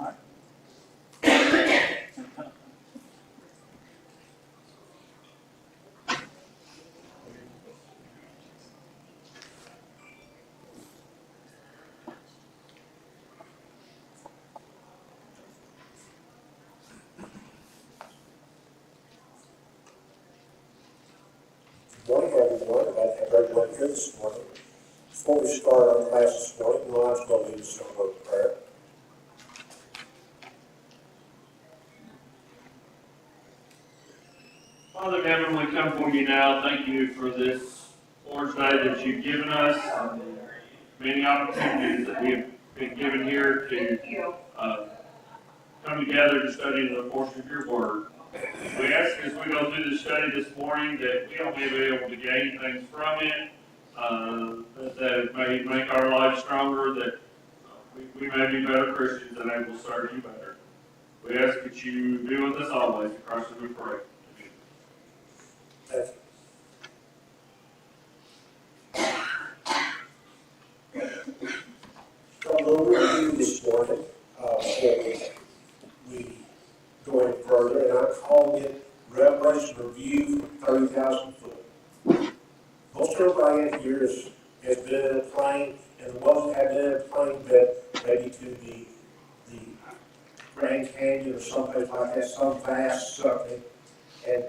right. Good morning, everyone. I'd like to have everyone here this morning. Before we start our class this morning, Ron's going to lead us in a word of prayer. Father in heaven, we come for you now. Thank you for this Lord's Day that you've given us. Many opportunities that we have been given here to come together to study the portion of your word. We ask as we go through the study this morning that we may be able to gain things from it, that it may make our lives stronger, that we may be better Christians and able to serve you better. We ask that you be with us always. In Christ we pray. Thank you. A little review this morning before we go any further, and I'm calling it Revelation Review from 30,000 foot. Most everybody in here has been in a plane, and the ones that have been in a plane been maybe to the Grand Canyon or someplace like that, some vast something, and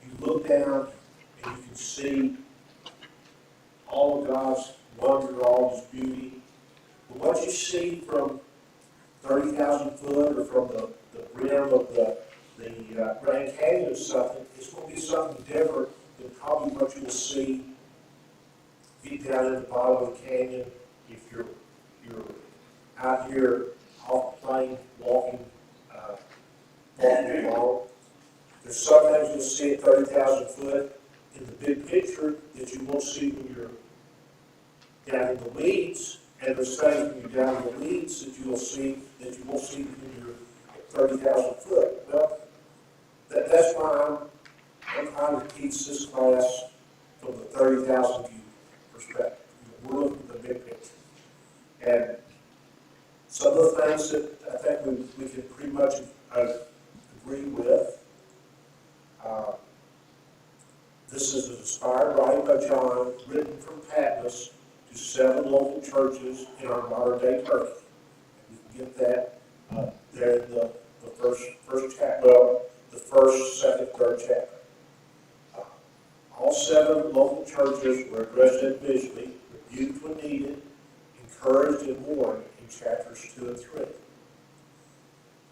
you look down and you can see all of God's wonder, all His beauty. But what you see from 30,000 foot or from the rim of the Grand Canyon or something, it's going to be something different than probably what you'll see deep down in the bottom of the canyon if you're out here off the plane walking along. There's some things you'll see at 30,000 foot in the big picture that you won't see when you're down in the weeds, and there's things when you're down in the weeds that you won't see when you're at 30,000 foot. Well, that's why I'm trying to teach this class from the 30,000 view perspective. We're looking at the big picture. And some of the things that I think we can pretty much agree with. This is an inspired writing by John, written from Patmos to 7 local churches in our modern day Turkey. And you can get that there in the first chapter, well, the first, second, third chapter. All 7 local churches were addressed individually, rebuked when needed, encouraged and warned in chapters 2 and 3.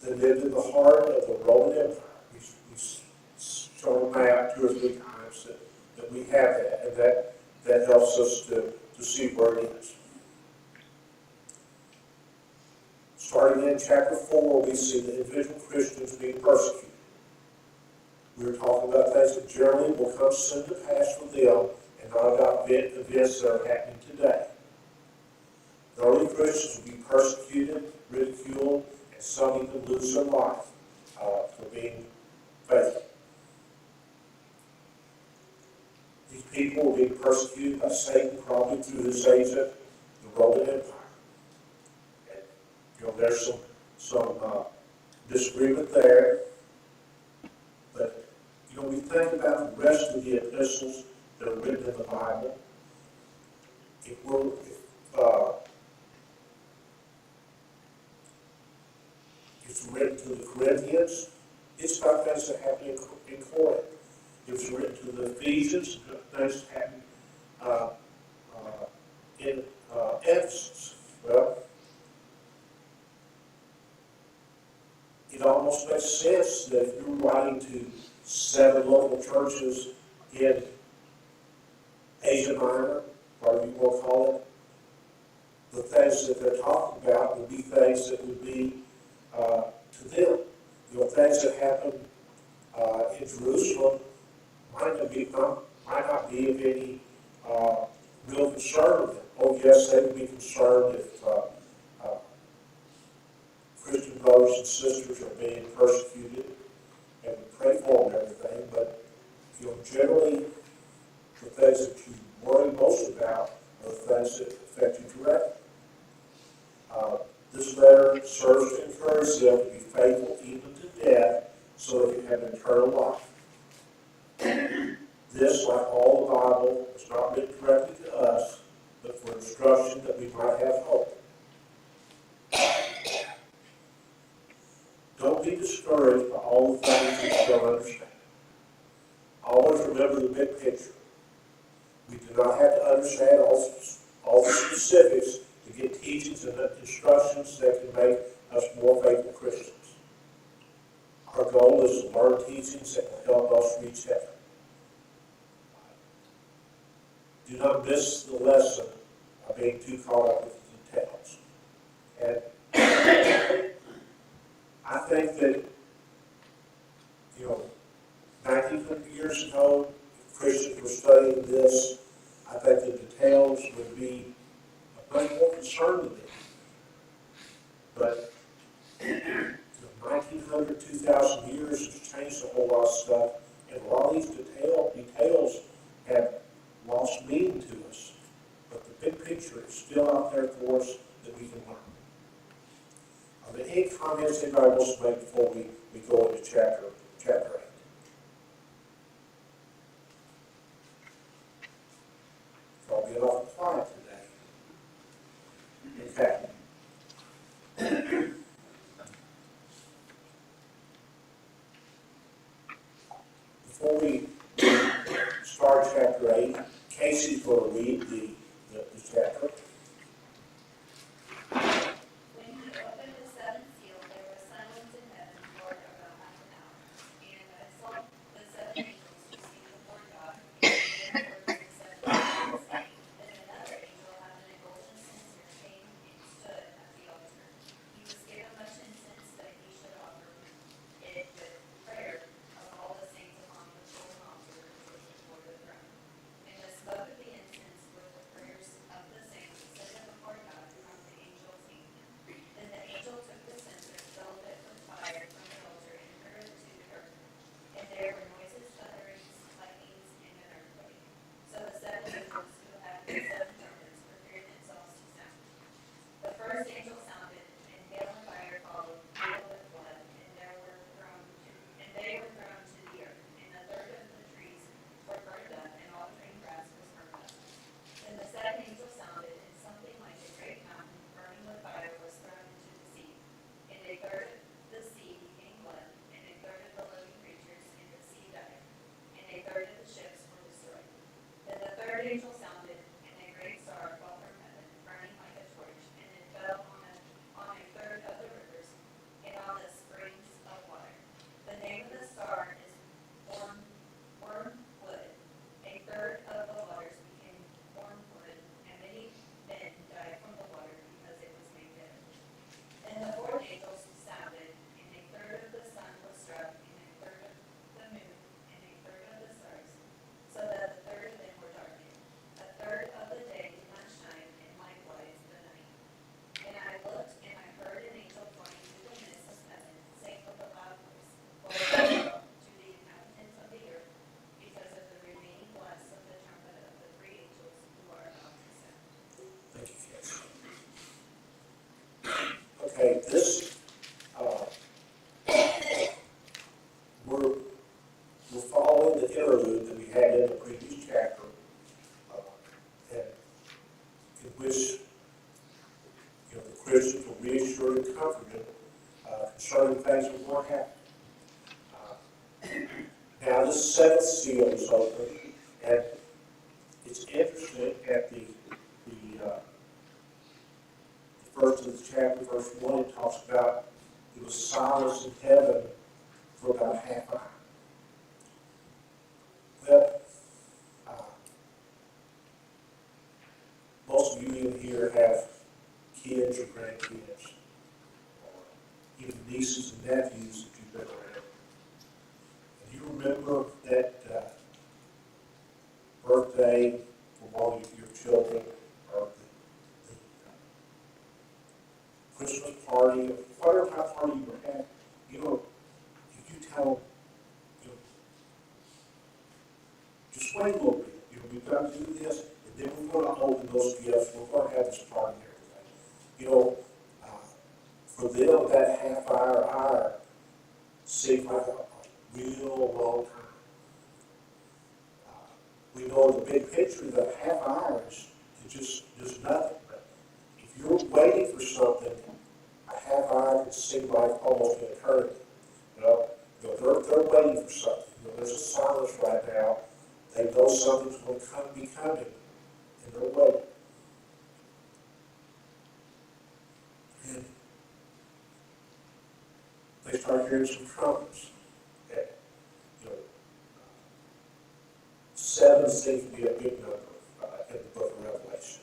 They lived in the heart of the Roman Empire. We've shown a map 2 or 3 times that we have that, and that helps us to see where it is. Starting in chapter 4, we see the individual Christians being persecuted. We were talking about things that generally will come soon to pass for them and not about events that are happening today. The early Christians will be persecuted, ridiculed, and some even lose their life for being faithful. These people were being persecuted by Satan probably through his agent, the Roman Empire. And, there's some disagreement there. But, we think about the rest of the epistles that are written in the Bible. It's written to the Corinthians. It's about things that happen in Corinth. It's written to the Ephesians. Things that happen in Ephesus. Well, it almost makes sense that if you're writing to 7 local churches in Asia Minor, whatever you want to call it, the things that they're talking about would be things that would be to them. Things that happen in Jerusalem might not be of any real concern to them. Oh, yes, they would be concerned if Christian brothers and sisters are being persecuted, and we pray for them and everything, but generally the things that you worry most about are the things that affect you directly. This letter serves to encourage them to be faithful even to death, so they can have eternal life. This, like all the Bible, was not written directly to us, but for instruction that we might have hope. Don't be discouraged by all the things that you don't understand. Always remember the big picture. We do not have to understand all the specifics to get teachings and instructions that can make us more faithful Christians. Our goal is to learn teachings that will help us reach heaven. Do not miss the lesson of being too caught up with the details. And I think that, 1900 years ago, Christians were studying this. I think the details would be much more concerned with it. But 1900, 2,000 years has changed a whole lot of stuff, and a lot of these details have lost meaning to us. But the big picture is still out there for us that we can learn. Are there any comments anybody wants to make before we go into chapter 8? I'll get off quiet today. Okay. Before we start chapter 8, Casey's going to read the chapter. When he opened the seventh seal, there was silence in heaven for about half an hour. And I saw the seven angels who stand before God, and there were the seven spirits. Then another angel, having a golden censer, came and stood at the altar. He was given much incense that he should offer it with prayer of all the saints upon the golden altar which was before the throne. And the smoke of the incense with the prayers of the saints ascended before God from the angel's hand. Then the angel took the censer, filled it with fire from the altar, and threw it to the earth. And there were noises, thunderings, lightnings, and an earthquake. So the seven angels who had the seven trumpets prepared themselves to sound. The first angel sounded, and hail and fire followed, mingled with blood, and they were thrown to the earth. And a third of the trees were burned up, and all green grass was burned up. Then the second angel sounded, and something like a great mountain burning with fire was thrown into the sea. And a third of the sea became blood, and a third of the living creatures in the sea died, and a third of the ships were destroyed. Then the third angel sounded, and a great star fell from heaven, burning like a torch, and it fell on a third of the rivers, and on the springs of water. The name of the star is wormwood. A third of the waters became wormwood, and many men died from the water because it was made bitter. And the fourth angel sounded, and a third of the sun was struck, and a third of the moon, and a third of the stars, so that a third of them were darkened. A third of the day did not shine, and likewise the night. And I looked, and I heard an angel flying through the midst of heaven, saying with a loud voice, "Woe to the inhabitants of the earth, because of the remaining blast of the trumpet of the three angels who are about to sound." Thank you, Casey. Okay, we're following the interlude that we had in the previous chapter, and in which the Christians were reassured and comforted concerning things that were happen. Now, this seventh seal is open, and it's interesting at the first of the chapter, verse 1, it talks about it was silence in heaven for about a half hour. Well, most of you in here have kids or grandkids, or even nieces and nephews that you've been around. And you remember that birthday for one of your children, or the Christmas party, or whatever kind of party you were having, if you tell them, just wait a little bit, we've got to do this, and then we're going to open those gifts, we're going to have this party and everything. for them, that half hour seemed like a real long time. We know the big picture that half hour is just nothing. But if you're waiting for something, a half hour can seem like almost an eternity. They're waiting for something. There's a silence right now. They know something's going to be coming, and they're waiting. And they start hearing some trumpets. And, 7 seems to be a big number in the book of Revelation.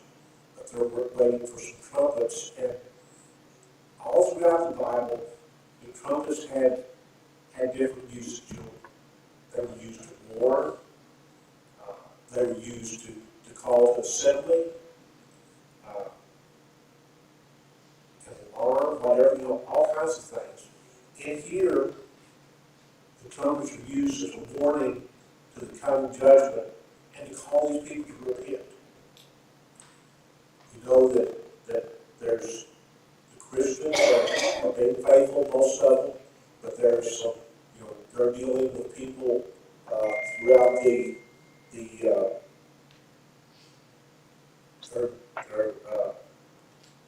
But they're waiting for some trumpets, and all throughout the Bible, the trumpets had different uses. They were used to warn. They were used to call to assembly, an alarm, whatever, all kinds of things. In here, the trumpets are used as a warning to the coming judgment and to call these people to repent. You know that there's the Christians that are being faithful, most of them, but there's some, they're dealing with people throughout their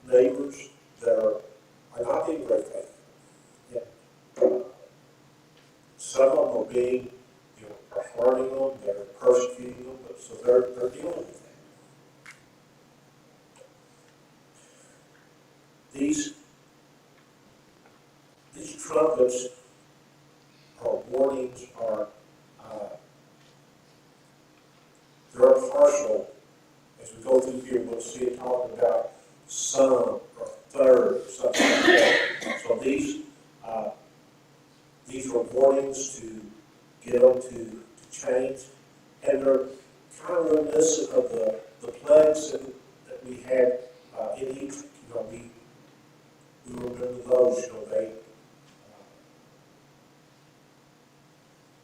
neighbors that are not being very faithful. Yeah. Some of them are being, are harming them, they're persecuting them, so they're dealing with that. These trumpets or warnings are they're partial. As we go through here, we'll see it talking about some or third, something like that. So these are warnings to get them to change, and they're kind of reminiscent of the plagues that we had in Egypt. We remember those.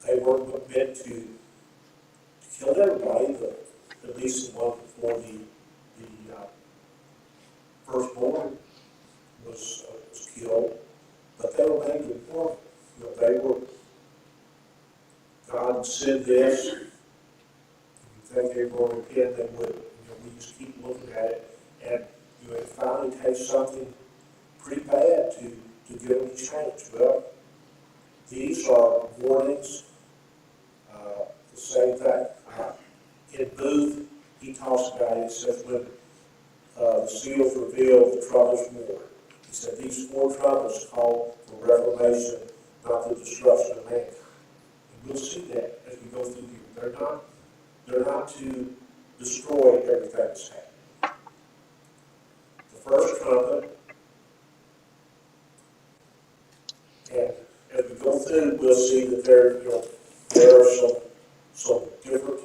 They weren't meant to kill everybody, but at least the one before the firstborn was killed. But they were made to warn. They were, God said this. If you think they were going to repent, they would. We just keep looking at it, and it finally takes something pretty bad to get them to change. Well, these are warnings. The same thing. In Booth, he talks about it. He says, when the seals revealed, the trumpets roared. He said, these 4 trumpets call for reformation, not the destruction of mankind. And we'll see that as we go through here. They're not to destroy everything that's happened. The first trumpet, and as we go through, we'll see that there are some different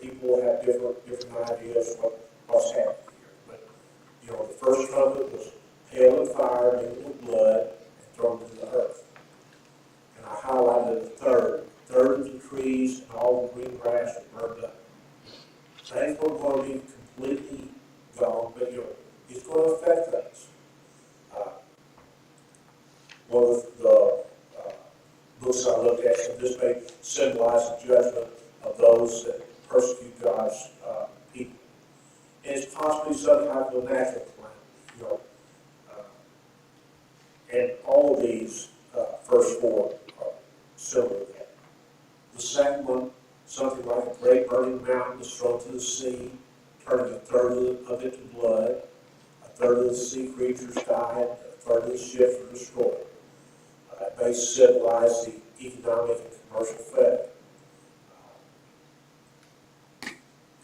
people have different ideas of what's happening here. But the first trumpet was hail and fire mingled with blood and thrown to the earth. And I highlighted the third. Third of the trees and all the green grass were burned up. Things were going to be completely gone, but it's going to affect things. One of the books I looked at said this may symbolize the judgment of those that persecute God's people. And it's possibly some type of natural calamity. And all of these first 4 are similar to that. The second one, something like a great burning mountain is thrown to the sea, turning a third of it to blood. A third of the sea creatures died, a third of the ships were destroyed. It may symbolize the economic and commercial effect.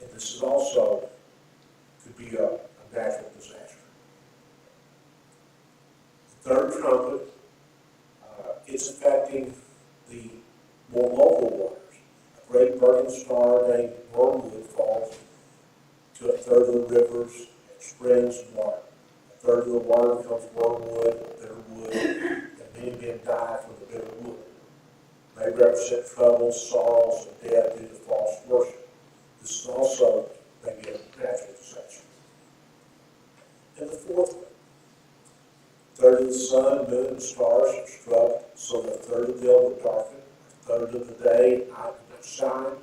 And this is also could be a natural disaster. The third trumpet, it's affecting the more local waters. A great burning star named Wormwood falls to a third of the rivers and springs of water. A third of the water becomes wormwood, bitter wood, and many men die from the bitter wood. They represent trouble, sorrows, and death due to false worship. This is also maybe a natural disaster. And the fourth one, third of the sun, moon, and stars are struck, so the third of them were darkened. A third of the day, night did not shine.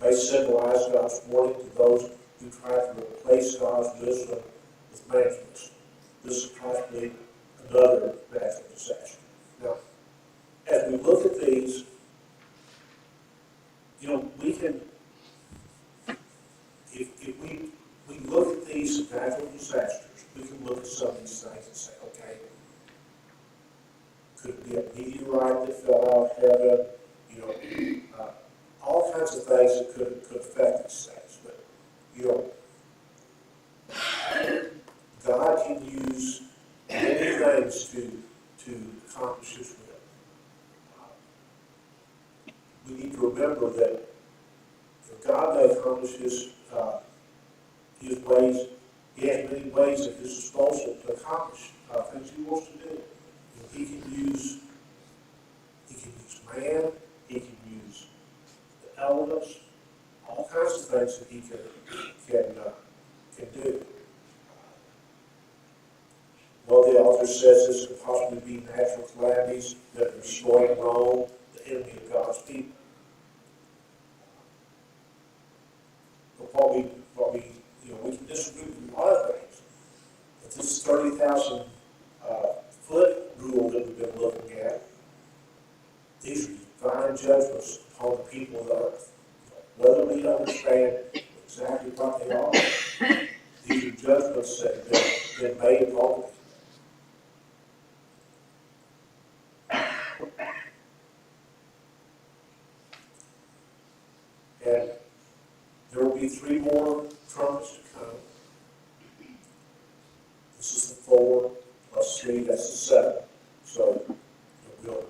May symbolize God's warning to those who try to replace God's wisdom with man's wisdom. This is possibly another natural disaster. Now, as we look at these, we can, if we look at these natural disasters, we can look at some of these things and say, okay, could it be a meteorite that fell out of heaven? All kinds of things that could affect these things. But, God can use many things to accomplish His will. We need to remember that God may accomplish His ways. He has many ways at His disposal to accomplish things He wants to do. He can use man. He can use the elements. All kinds of things that He can do. Well, the author says this could possibly be natural calamities that are destroying Rome, the enemy of God's people. But we can disagree with a lot of things. But this 30,000 foot rule that we've been looking at, these are divine judgments upon the people of the earth. Whether we understand exactly what they are, these are judgments that have been made upon them. And there will be 3 more trumpets to come. This is the 4 plus 3, that's the 7. So we're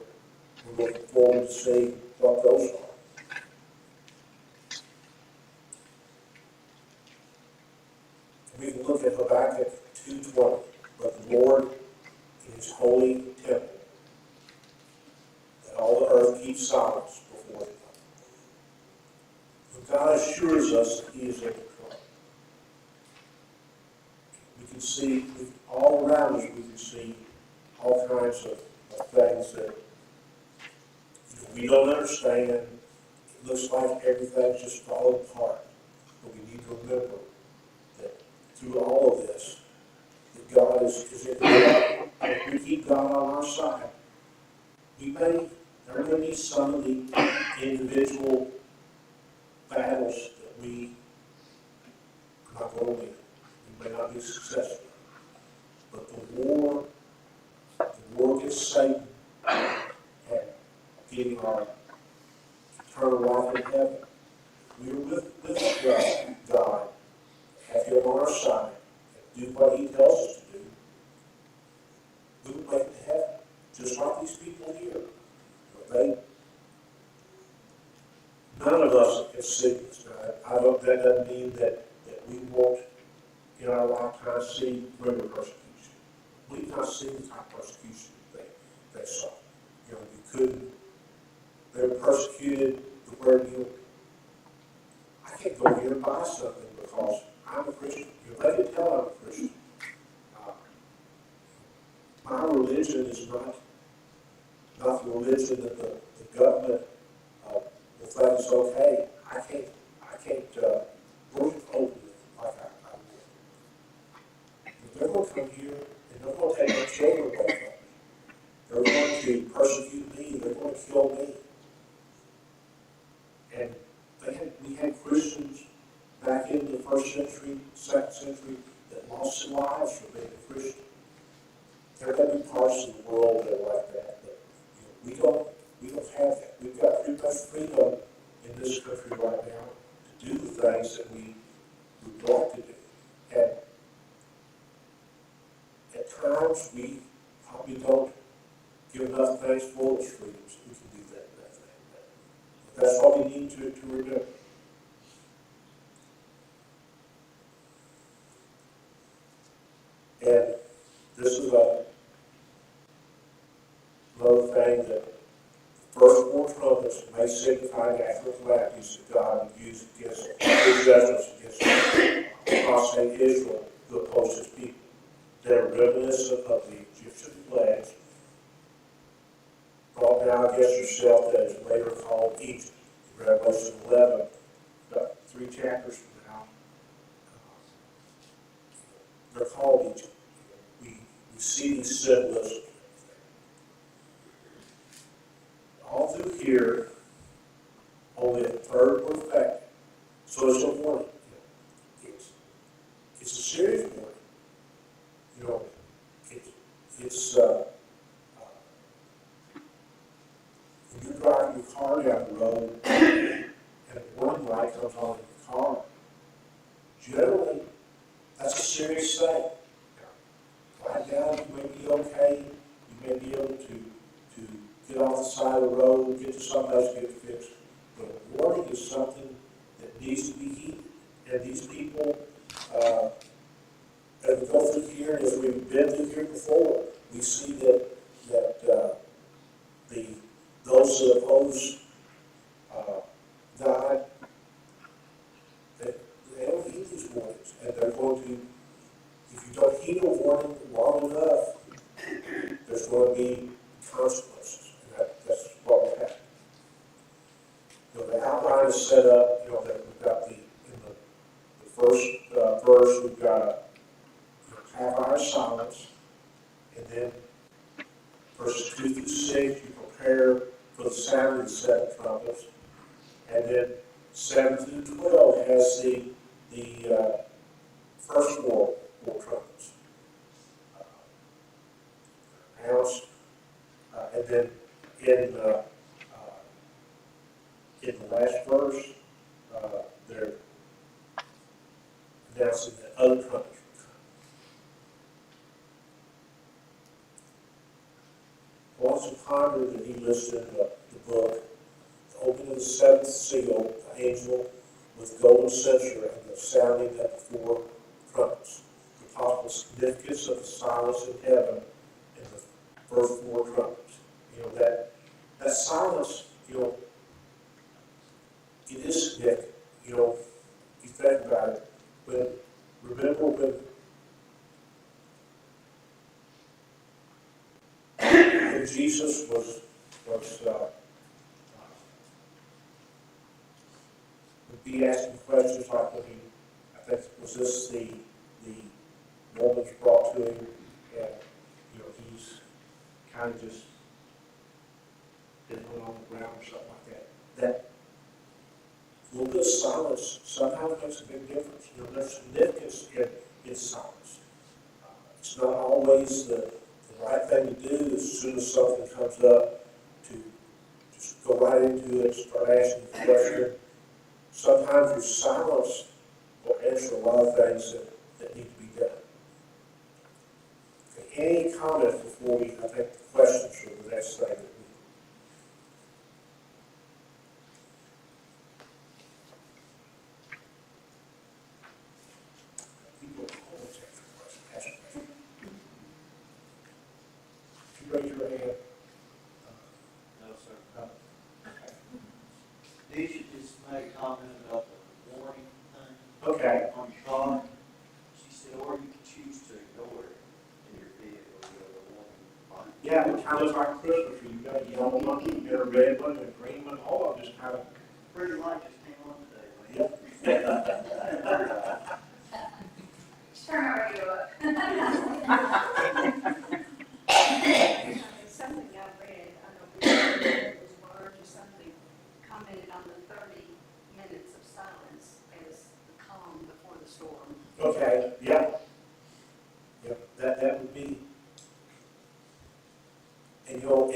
looking forward to see what those are. We can look at Habakkuk 2:20. But the Lord in His holy temple, that all the earth keeps silence before Him. When God assures us that He is in control, we can see all around us. We can see all kinds of things that we don't understand. It looks like everything's just falling apart. But we need to remember that through all of this, that God is in control. If we keep God on our side, there may be some of the individual battles that we are not going to win. We may not be successful. But the war against Satan and getting our eternal life in heaven, we are with God, have Him on our side, and do what He tells us to do. We will make it to heaven, just like these people here. None of us have seen this. That doesn't mean that we won't, in our lifetime, see greater persecution. We've not seen the kind of persecution they saw. They were persecuted to where I can't go here and buy something because I'm a Christian. They can tell I'm a Christian. My religion is not the religion that the government will think is okay. I can't worship openly like I would. But they're going to come here and they're going to take my children away from me. They're going to persecute me. They're going to kill me. And we had Christians back in the 1st century, 2nd century, that lost their lives for being a Christian. There are going to be parts of the world that are like that, but we don't have that. We've got pretty much freedom in this country right now to do the things that we would like to do. And at times we probably don't give enough thanks for those freedoms. We can do that and that thing. But that's what we need to remember. And this is another thing that the first 4 trumpets may signify natural calamities that God would use against His judgments against apostate Israel who oppose His people. They're reminiscent of the Egyptian plagues, brought down against yourself that is later called Egypt. Revelation 11, about 3 chapters from now, they're called Egypt. We see these symbols all through here. Only a third were affected. So it's a warning. It's a serious warning. You know, it's when you're driving your car down the road and a warning light comes on in your car, generally, that's a serious thing. Right now, you may be okay. You may be able to get off the side of the road, get to someplace to get fixed. But a warning is something that needs to be heeded. And these people, as we go through here, and as we've been through here before, we see that those that oppose God, they don't heed these warnings, and they're going to. If you don't heed a warning long enough, there's going to be consequences, and that's what will happen. You know, the outline is set up. You know that we've got in the first verse we've got half hour silence, and then verses 2 through 6 you prepare for the sound of the 7 trumpets, and then 7 through 12 has the first four trumpets announced, and then in the last verse, they're announcing that other trumpets will come. Once to ponder that he listed the book, the opening of the 7th seal, the angel with golden censer, and the sounding of the 4 trumpets. The possible significance of the silence in heaven in the first 4 trumpets. You know, that silence, you know, it is significant. You know, you think about it. Remember when Jesus would be asking questions like when he, I think, was this the woman's brought to him, and you know he's kind of just diddling on the ground or something like that. That little bit of silence sometimes makes a big difference. You know, there's significance in silence. It's not always the right thing to do as soon as something comes up to just go right into it, start asking the question. Sometimes your silence will answer a lot of things that need to be done. Okay, any comments before we, I think, the questions for the next thing that people always have a question, ask a question. If you raise your hand, No, sir. okay. Did you just make a comment about the warning thing Okay. on the car? She said, or you can choose to ignore it in your vehicle, you have a warning light. Yeah, it kind of looks like a Christmas tree. You've got a yellow one, you've got a red one, a green one, all of them just kind of, Pretty light just came on today, man. yep. Turn our radio up. Something I read, I don't know if it was Word or something, commented on the 30 minutes of silence as the calm before the storm. Okay, yep. Yep, that would be, and you know,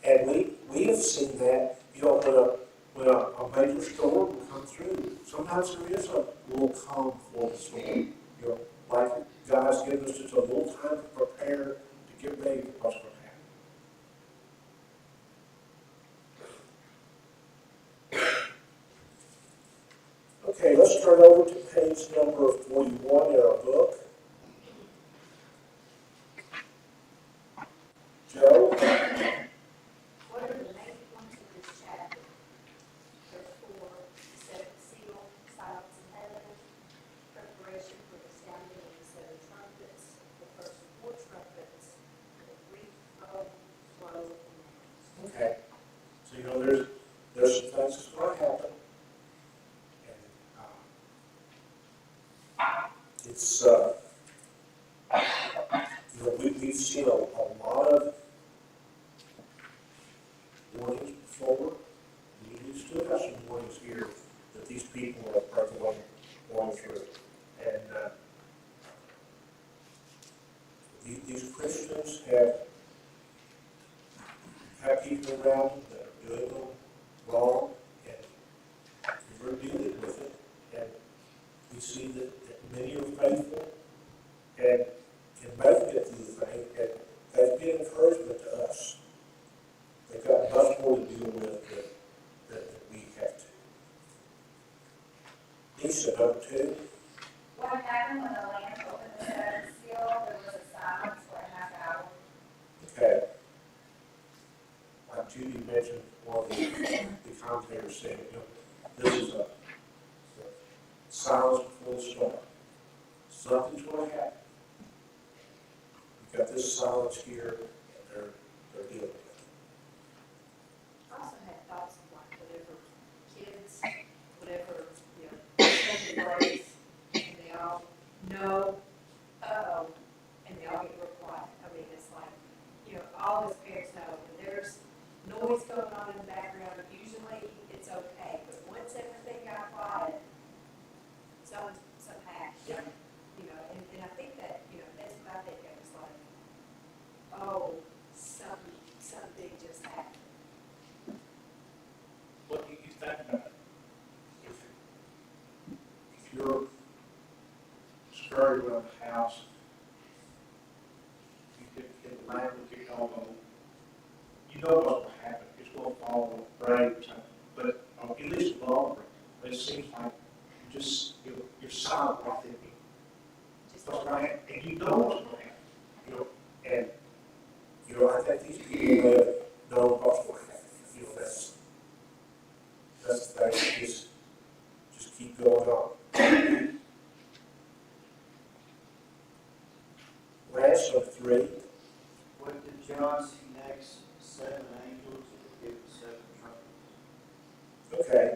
and we have seen that, you know, when a major storm will come through, sometimes there is a little calm before the storm. You know, like God's given us just a little time to prepare to get ready for what's going to happen. Okay, let's turn over to page number 41 in our book. Joe? What are the main points of this chapter? There's 4, the 7th seal, silence in heaven, preparation for the sounding of the 7 trumpets, the first 4 trumpets, we've seen a lot of warnings before. We still got some warnings here that these people are going through. And these Christians have people around them that are doing them wrong, and we're dealing with it. And we see that many are faithful and can make it through the thing, and that's been encouragement to us. They've got much more to deal with than we have to. Lisa, number two. What happened when the land opened the seventh seal, there was a silence for a half hour. Okay. Like Judy mentioned, one of the commentators said, this is a silence before the storm. Something's going to happen. You've got this silence here, and they're dealing with it. I also had thoughts of like whatever kids, whatever, second grade, and they all know, uh-oh, and they all get real quiet. I mean, it's like, all those parents know that there's noise going on in the background. Usually it's okay, but once everything got quiet, some happened. And I think that, that's what I think it was like, oh, something big just happened. What do you think about it? If you're scurrying around the house, you get the lamp with your elbow, you know what's going to happen. It's going to fall on rain or something. But at least longer, it seems like you're silent right there. Just What's going to happen? And you know what's going to happen. And I think these people know what's going to happen. That's the thing. Just keep going on. Last of three. What did John see next? 7 angels that were given 7 trumpets. Okay.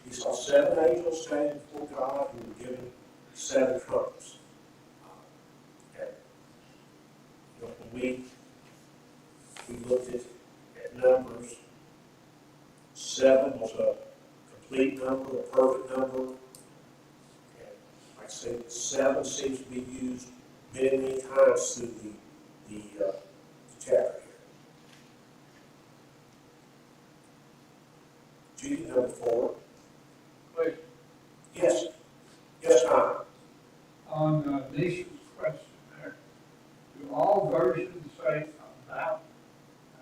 He saw 7 angels standing before God who were given 7 trumpets. And when we looked at numbers, 7 was a complete number, a perfect number. And like I said, 7 seems to be used many, many times through the chapter here. Judy, number 4. Question Yes. Yes, Tom. on Nisha's question there. Do all versions say about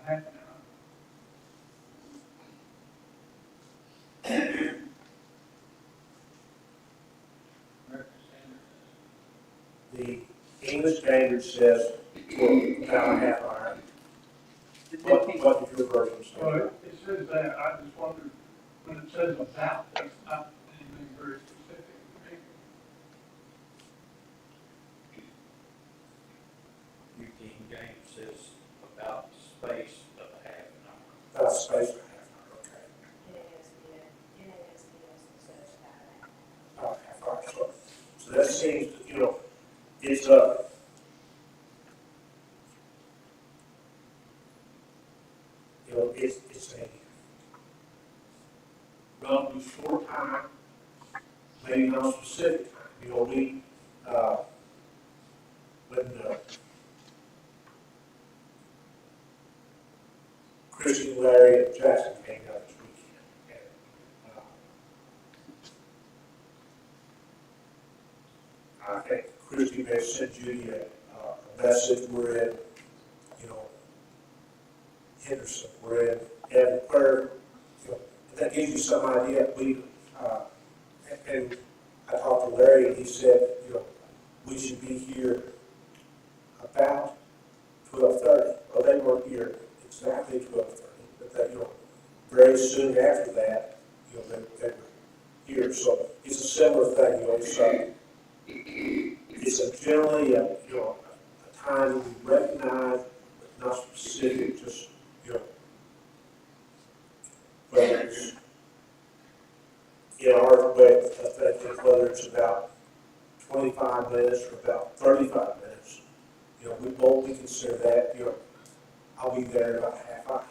a half an hour? American Standard The English Standard says for about a half hour. What did your version says. Well, say? it says that, I just wondered, when it says about, that's not anything very specific to me. New King James says about space of a half an hour. About space for a half hour, okay. NASB says that. About a half hour. So that seems, it's it's a relatively short time, maybe not specific time. When Christy, Larry, and Jackson came out this weekend, and I think Christy may have sent Judy a message. We're in, Henderson, we're in Evan Prayer, and that gives you some idea. And I talked to Larry, and he said, we should be here about 12:30. Well, they weren't here exactly 12:30, but that, very soon after that, they were here. So it's a similar thing, it's generally a time that we recognize, but not specific, just, whether it's in our way of thinking, whether it's about 25 minutes or about 35 minutes, boldly consider that, I'll be there in about a half hour.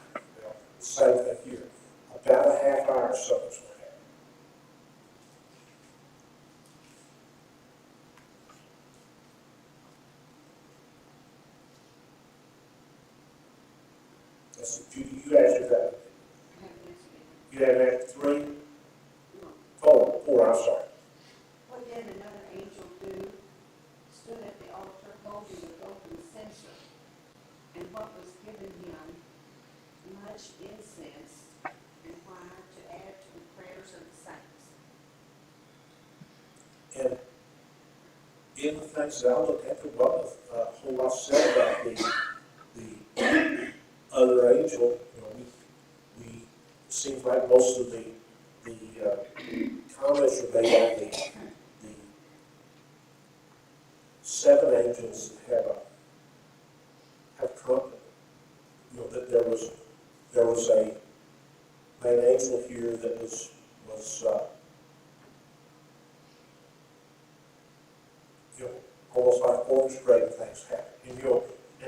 Same thing here, about a half hour, something's going to happen. That's it. You answered that. You had an answer 3? 4, I'm sorry. What did another angel do? Stood at the altar holding a golden censer, and what was given him much incense and wine to add to the prayers of the saints. And in the things that I looked at, there wasn't a whole lot said about the other angel. It seems like most of the comments are made on the 7 angels that have trumpet. That there was a main angel here that was almost like orchestrating things happen. And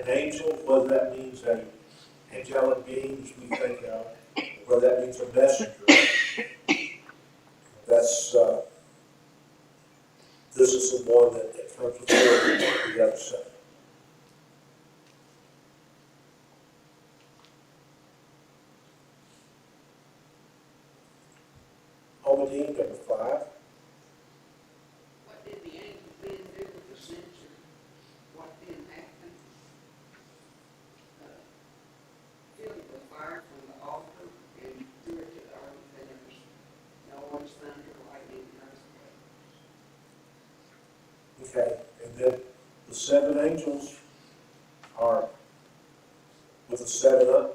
an angel, whether that means an angelic being, as we think of, whether that means a messenger, this is the one that comes before the other side. Hominy, number 5. What did the angel then do with the censer? What then happened? Filled it with fire from the altar and threw it to the earth, and there was noise, thunder, lightning, and earthquake. Okay, and then the 7 angels are with the 7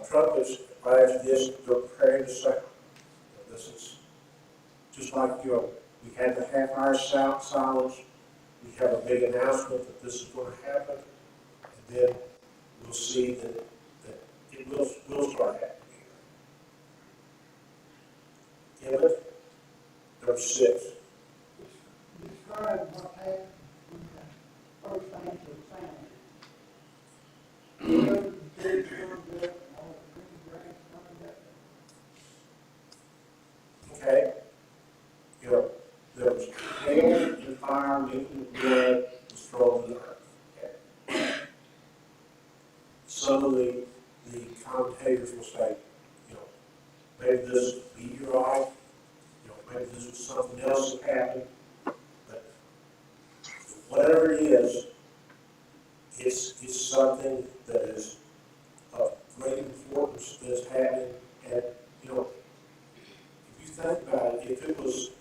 trumpets. Right after this, they're preparing to sound. This is just like we had the half-hour silence. We have a big announcement that this is going to happen, and then we'll see that it will start happening. Emmett, number 6. Describe what happened when the first angel sounded. The dead turned up, and all the green grass turned up. Okay? There was hail and fire, making blood was thrown to the earth. Okay? Some of the commentators will say, maybe this was a meteorite, maybe this was something else that happened, but whatever it is, it's something that is of great importance that is happening. And, if you think about it, if it was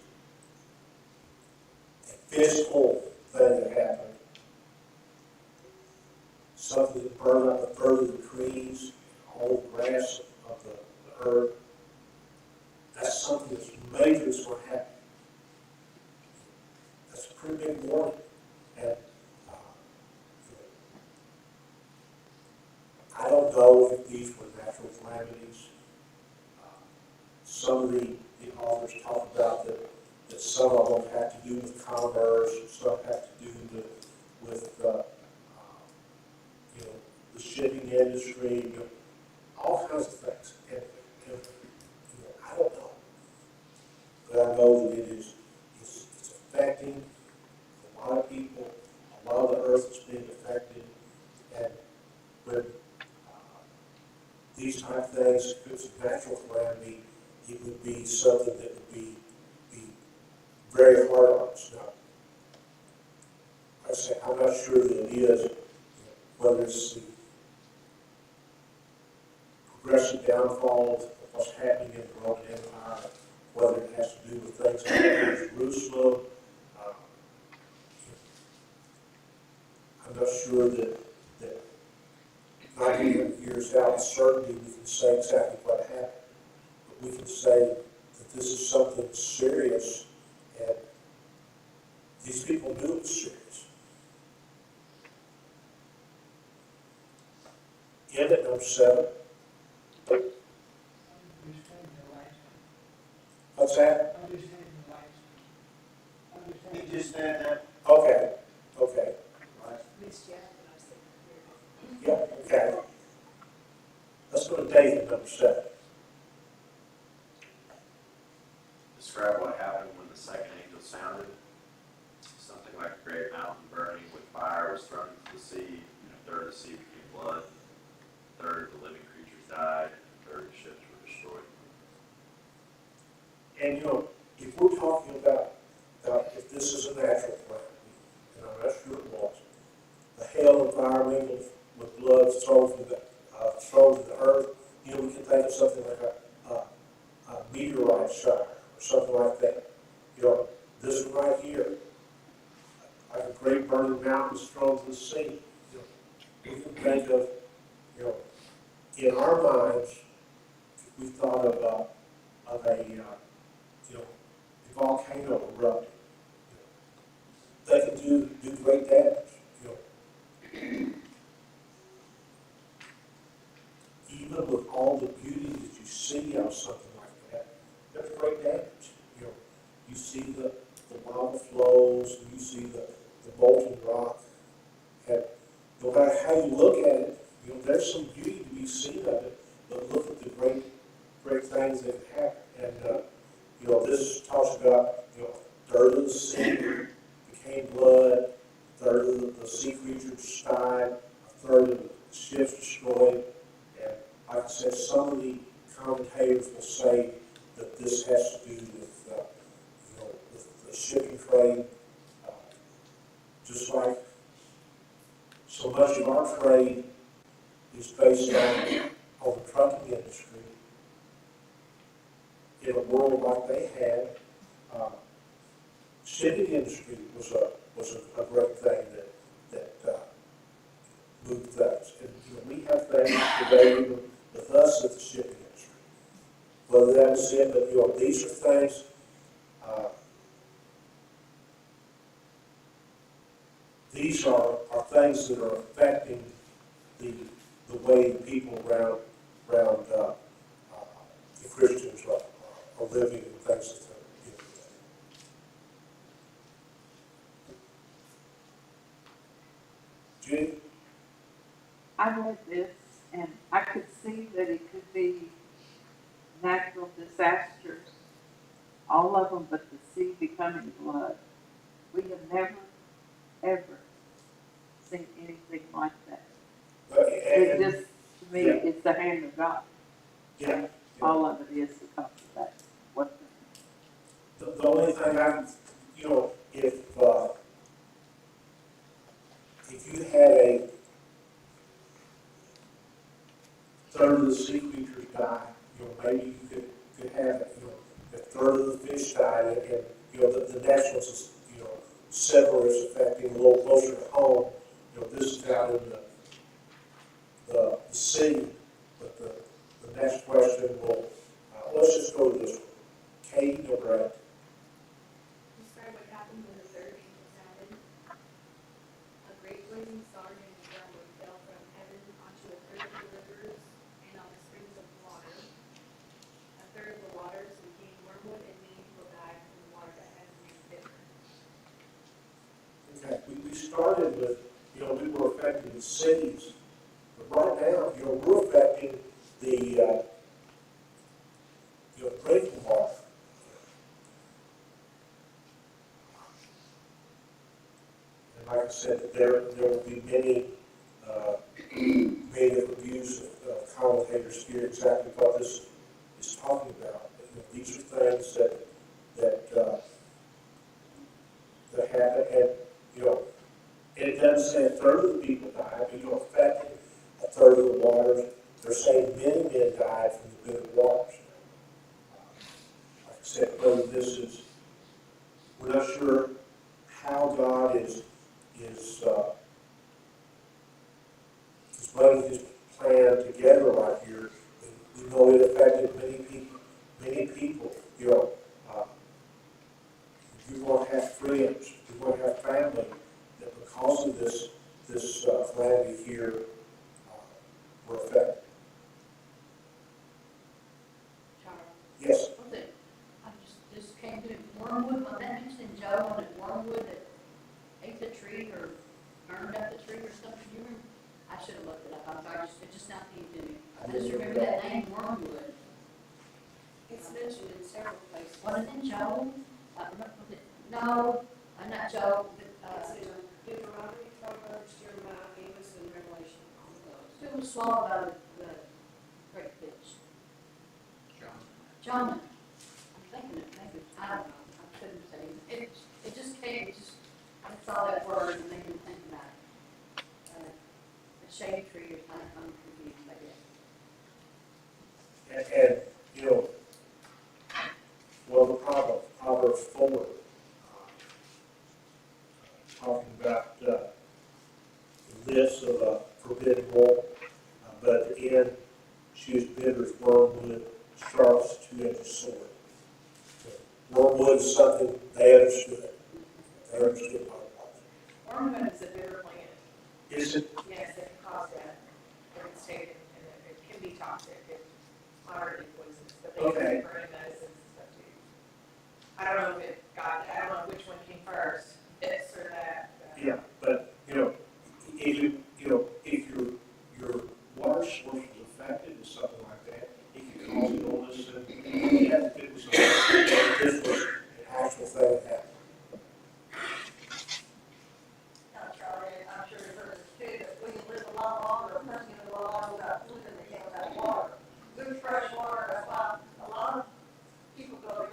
a physical thing that happened, something that burned up the earth of the trees, all the grass of the earth, that's something that's major that's going to happen. That's a pretty big warning. And I don't know if these were natural calamities. Some of the authors talk about that some of them have to do with commerce, and some have to do with the shipping industry, all kinds of things. And I don't know, but I know that it's affecting a lot of people. A lot of the earth is being affected, and when these type of things, if it's a natural calamity, it would be something that would be very hard on us. Now, I say, I'm not sure that it is, whether it's the progressive downfall of what's happening in the Roman Empire, whether it has to do with things like Jerusalem. I'm not sure that 900 years out, certainly we can say exactly what happened, but we can say that this is something serious, and these people knew it was serious. Emmett, number 7. What's that? He just said that. Okay. Miss Jackson, I said, Yeah, okay. Let's go to David, number 7. Describe what happened when the second angel sounded. Something like a great mountain burning with fire was thrown into the sea, and a third of the sea became blood, a third of the living creatures died, and a third of the ships were destroyed. And if we're talking about if this is a natural calamity, and I'm not sure it was, the hail and fire mingled with blood thrown to the earth, we can think of something like a meteorite shower or something like that. This one right here, like a great burning mountain is thrown to the sea. We can think of, in our minds, if we thought of a volcano erupting, they can do great damage. Even with all the beauty that you see out of something like that, there's great damage. You see the lava flows, you see the molten rock, and no matter how you look at it, there's some beauty to be seen of it, but look at the great things that happen. And this talks about a third of the sea became blood, a third of the sea creatures died, a third of the ships destroyed. And like I said, some of the commentators will say that this has to do with the shipping trade, just like so much of our trade is based on the trucking industry. In a world like they had, shipping industry was a great thing that moved things. And we have things today even with us at the shipping industry. Whether that was it, but these are things. These are things that are affecting the way people around the Christians are living and things that they're doing. Judy? I read this and I could see that it could be natural disasters, all of them but the sea becoming blood. We have never, ever seen anything like that. It just, to me, yeah. it's the hand of God. Yeah. All of it is because of that. What The only thing if you had a third of the sea creatures die, maybe you could have, a third of the fish died, and the next one's, similar is affecting a little closer to home. This is out in the sea, but the next question will, let's just go to this one. Kate or Brett? Describe what happened when the third angel sounded. A great blazing star named Wormwood fell from heaven onto a third of the rivers and on the springs of water. A third of the waters became wormwood, and many people died from the water that had been bitter. Okay, we started with, we were affecting the cities, but right now, we're affecting the drinking water. And like I said, there will be many reviews of commentators here exactly what this is talking about. These are things that happen, and and it doesn't say a third of the people died, but affecting a third of the waters. They're saying many men died from the bitter waters. Like I said, whether this is, we're not sure how God is running his plan together right here. We know it affected many people. Many people, you're going to have friends, you're going to have family that because of this calamity here were affected. Charles, Yes. what's it? I just came to Wormwood, was that mentioned in Job, on it Wormwood that ate the tree or burned up the tree or something? You remember? I should have looked it up, I'm sorry, it's just not being new. I just remember that name, Wormwood. It's mentioned in several places. Wasn't it Joel? No, not Joel, It's in Deuteronomy, Proverbs, Jeremiah, Amos, and Revelation, all of those. who was swallowed by the great fish? Jonah. I'm thinking it, maybe, I don't know, I couldn't say. It just came, I saw that word and made me think about it. A shade tree or something, I'm confused, I guess. And, you know, well, the Proverbs 4, talking about the list of forbidden wool, but at the end, she is bitter as wormwood, sharp as a two-edged sword. Wormwood is something they understood. They understood what it was. Wormwood is a bitter plant. Is it? Yes, it can cause death, it's stated, and it can be toxic, it's moderately poisonous, but they Okay. use it for medicines and stuff too. I don't know if it got, I don't know which one came first, this or that. Yeah, but, you know, if your water source is affected or something like that, it can cause an illness, and you have to do something. This was an actual thing that happened. Charlie, I'm sure you've heard this too, that we can live a lot longer, a person can live a lot longer without food than they can without water. Good fresh water, that's why a lot of people go to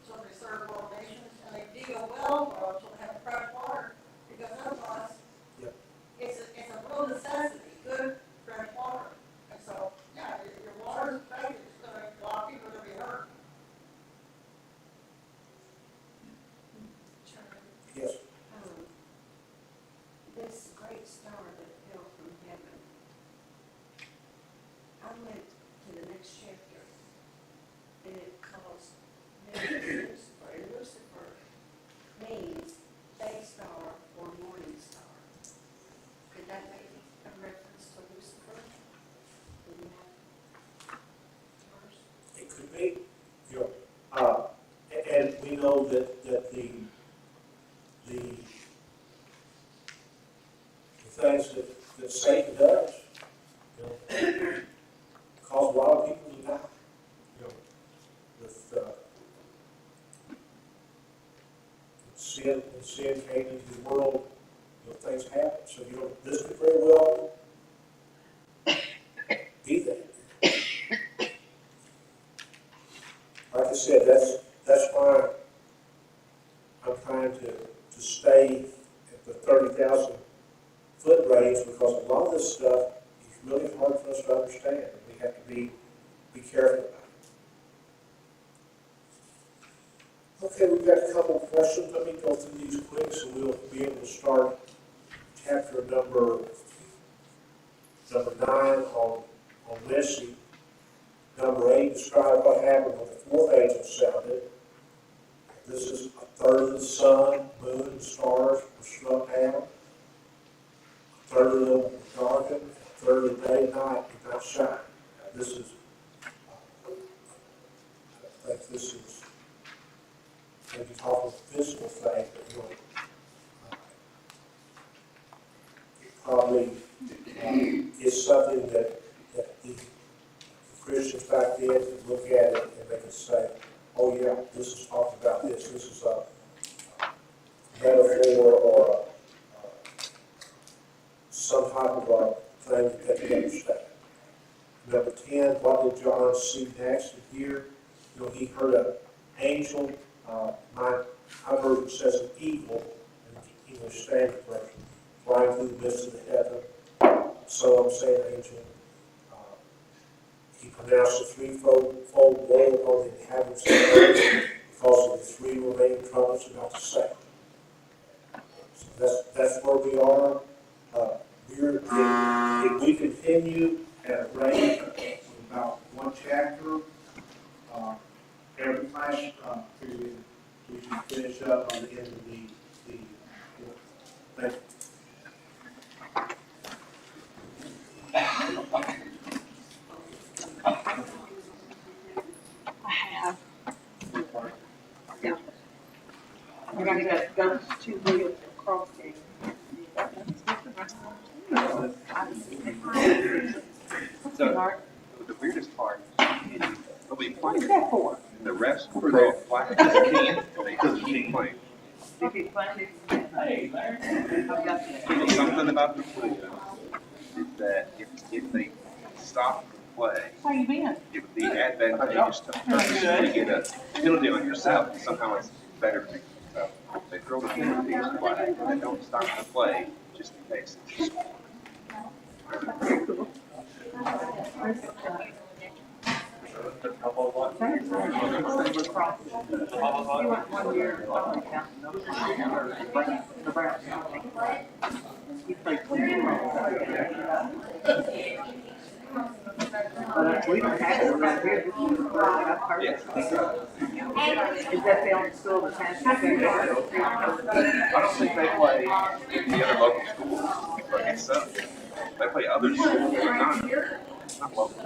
some of these third world nations, and they dig a well for them so they have fresh water, because otherwise, Yep. it's a real necessity, good fresh water. And so, yeah, if your water's affected, it's gonna, a lot of people are gonna be hurt. Yes. This great star that fell from heaven, I went to the next chapter, and it calls Lucifer, and Lucifer means day star or morning star. Could that be a reference to Lucifer? In that verse? It could be, you know, and we know that the things that Satan does, you know, cause a lot of people to die. You know, with sin came into the world, you know, things happen. So, you know, this could very well be that. Like I said, that's why I'm trying to stay at the 30,000 foot range, because a lot of this stuff is really hard for us to understand, and we have to be careful about it. Okay, we've got a couple of questions. Let me go through these quick, so we'll be able to start chapter number 9 on Missy. Number 8, describe what happened when the fourth angel sounded. This is a third of the sun, moon, and stars were struck down. A third of them were darkened. A third of the day and night did not shine. Now, this is, I think this is maybe talking a physical thing, but you know, it probably is something that the Christians back then could look at it and they could say, oh yeah, this is talking about this. This is a metaphor or some type of a thing that they can understand. Number 10, what did John see next and hear? You know, he heard an angel, my version says an eagle, in the English Standard Version, flying through the midst of the heaven. So I'm saying angel. He pronounced a threefold woe upon the inhabitants of the earth because of the three remaining trumpets about to sound. So that's where we are. If we continue at a rate of about one chapter, every class period, we should finish up on the end of the thank you. I gotta go to the cross game. So, the weirdest part is they'll be What is playing, that for? and the refs will throw a flag because they can't, they keep playing. If you find it, Hey, Larry. I've got you. Something about the rule is that if they stop the play, How you been? it would be advantageous to get a penalty on yourself. Somehow it's better for you. So they throw the penalty flag, and they don't stop the play just in case. You went 1 year to Southern County, Nebraska. He played 2 years. But we don't have it around here, this is where I got hurt. Is that the only school that has it? I don't think they play the other local schools. It's they play other schools, but not local.